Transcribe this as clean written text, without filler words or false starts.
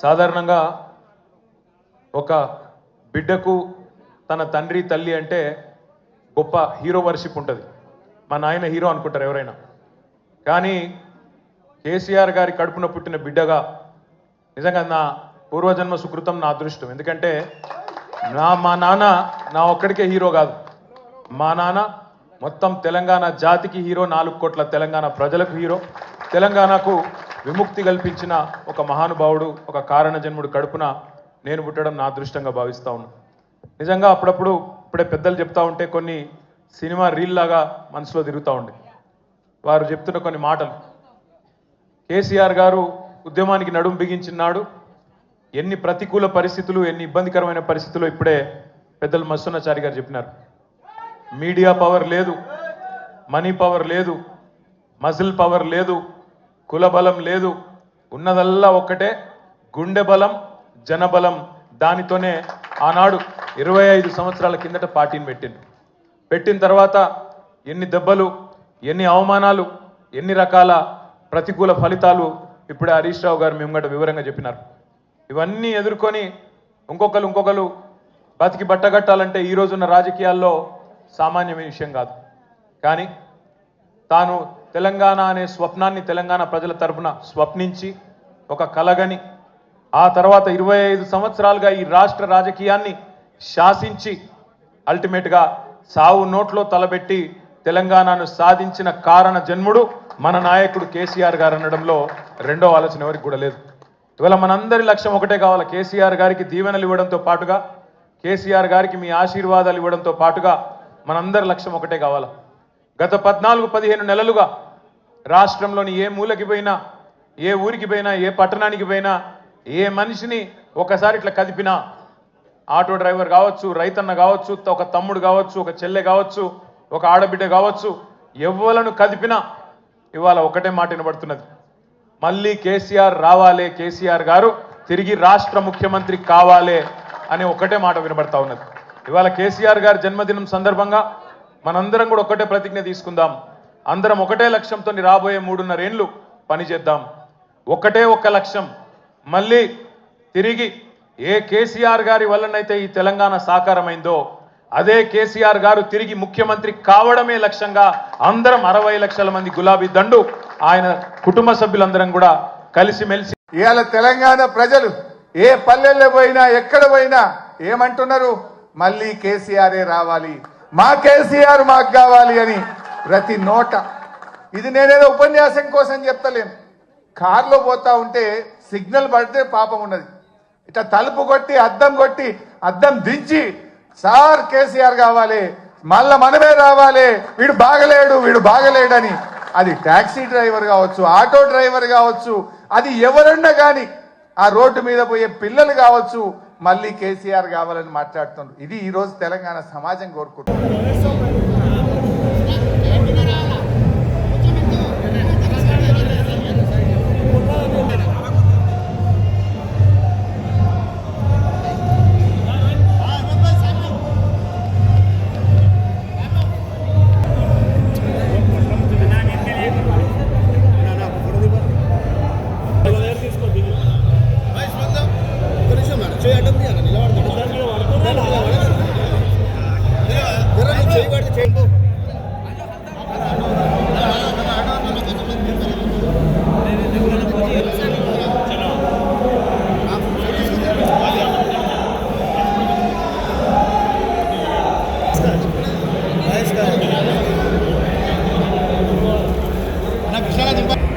సాధారణంగా ఒక బిడ్డకు తన తండ్రి తల్లి అంటే గొప్ప హీరో వర్షిప్ ఉంటుంది. మా నాయన హీరో అనుకుంటారు ఎవరైనా. కానీ కేసీఆర్ గారి కడుపున పుట్టిన బిడ్డగా నిజంగా నా పూర్వజన్మ సుకృతం, నా అదృష్టం. ఎందుకంటే మా నాన్న నా ఒక్కడికే హీరో కాదు. మా నాన్న మొత్తం తెలంగాణ జాతికి హీరో, 4 కోట్ల తెలంగాణ ప్రజలకు హీరో. తెలంగాణకు విముక్తి కల్పించిన ఒక మహానుభావుడు, ఒక కారణ జన్ముడు కడుపున నేను పుట్టడం నా అదృష్టంగా భావిస్తూ ఉన్నాను. నిజంగా అప్పుడప్పుడు ఇప్పుడే పెద్దలు చెప్తా ఉంటే కొన్ని సినిమా రీల్ లాగా మనసులో తిరుగుతూ ఉండే. వారు చెప్తున్న కొన్ని మాటలు. కేసీఆర్ గారు ఉద్యమానికి నడుం బిగించినాడు. ఎన్ని ప్రతికూల పరిస్థితులు, ఎన్ని ఇబ్బందికరమైన పరిస్థితులు ఇప్పుడే పెద్దలు మస్సున్నాచారి గారు చెప్పినారు. మీడియా పవర్ లేదు, మనీ పవర్ లేదు, మజిల్ పవర్ లేదు, కుల బలం లేదు. ఉన్నదల్లా ఒక్కటే గుండె బలం, జనబలం. దానితోనే ఆనాడు 25 సంవత్సరాల కిందట పార్టీని పెట్టిన తర్వాత ఎన్ని దెబ్బలు, ఎన్ని అవమానాలు, ఎన్ని రకాల ప్రతికూల ఫలితాలు ఇప్పుడే హరీష్ రావు గారు మేము గంట వివరంగా చెప్పినారు. ఇవన్నీ ఎదుర్కొని ఇంకొకరు బతికి బట్టగట్టాలంటే ఈ రోజున్న రాజకీయాల్లో సామాన్యమైన విషయం కాదు. కానీ తాను తెలంగాణ అనే స్వప్నాన్ని తెలంగాణ ప్రజల తరపున స్వప్నించి ఒక కలగని ఆ తర్వాత 25 సంవత్సరాలుగా ఈ రాష్ట్ర రాజకీయాన్ని శాసించి అల్టిమేట్గా సావు నోట్లో తలబెట్టి తెలంగాణను సాధించిన కారణ జన్ముడు మన నాయకుడు కేసీఆర్ గారు అనడంలో రెండో ఆలోచన ఎవరికి కూడా లేదు. ఇవాళ మనందరి లక్ష్యం ఒకటే కావాలి. కేసీఆర్ గారికి దీవెనలు ఇవ్వడంతో పాటుగా, కేసీఆర్ గారికి మీ ఆశీర్వాదాలు ఇవ్వడంతో పాటుగా మనందరి లక్ష్యం ఒకటే కావాలి. గత 14-15 నెలలుగా రాష్ట్రంలోని ఏ మూలకి పోయినా, ఏ ఊరికి పోయినా, ఏ పట్టణానికి పోయినా, ఏ మనిషిని ఒకసారి ఇట్లా కదిపినా, ఆటో డ్రైవర్ కావచ్చు, రైతన్న కావచ్చు, ఒక తమ్ముడు కావచ్చు, ఒక చెల్లె కావచ్చు, ఒక ఆడబిడ్డ కావచ్చు, ఎవ్వలను కదిపినా ఇవాళ ఒకటే మాట వినబడుతున్నది. మళ్ళీ కేసీఆర్ రావాలే, కేసీఆర్ గారు తిరిగి రాష్ట్ర ముఖ్యమంత్రి కావాలే అనే ఒకటే మాట వినబడతా ఉన్నది. ఇవాళ కేసీఆర్ గారి జన్మదినం సందర్భంగా మనందరం కూడా ఒకటే ప్రతిజ్ఞ తీసుకుందాం. అందరం ఒకటే లక్ష్యంతో రాబోయే 3.5 ఏళ్ళు పనిచేద్దాం. ఒకటే ఒక్క లక్ష్యం, మళ్ళీ తిరిగి ఏ కేసీఆర్ గారి వల్లనైతే ఈ తెలంగాణ సాకారమైందో అదే కేసీఆర్ గారు తిరిగి ముఖ్యమంత్రి కావడమే లక్ష్యంగా అందరం 60 లక్షల మంది గులాబీ దండు ఆయన కుటుంబ సభ్యులందరం కూడా కలిసిమెలిసి ఇవాళ తెలంగాణ ప్రజలు ఏ పల్లెల్లో పోయినా, ఎక్కడ పోయినా ఏమంటున్నారు? మళ్ళీ కేసీఆరే రావాలి, మా కేసీఆర్ మాకు కావాలి అని ప్రతి నోట. ఇది నేనేదో ఉపన్యాసం కోసం చెప్తలేను. కారులో పోతా ఉంటే సిగ్నల్ పడితే పాపం ఉన్నది, ఇట్లా తలుపు కొట్టి అద్దం దించి సార్ కేసీఆర్ కావాలి, మళ్ళా మనమే రావాలి, వీడు బాగలేడని. అది టాక్సీ డ్రైవర్ కావచ్చు, ఆటో డ్రైవర్ కావచ్చు, అది ఎవరన్నా కానీ, ఆ రోడ్డు మీద పోయే పిల్లలు కావచ్చు, మళ్ళీ కేసీఆర్ కావాలని మాట్లాడుతున్నారు. ఇది ఈ రోజు తెలంగాణ సమాజం కోరుకుంటుంది. Nah, bisa lah jumpa.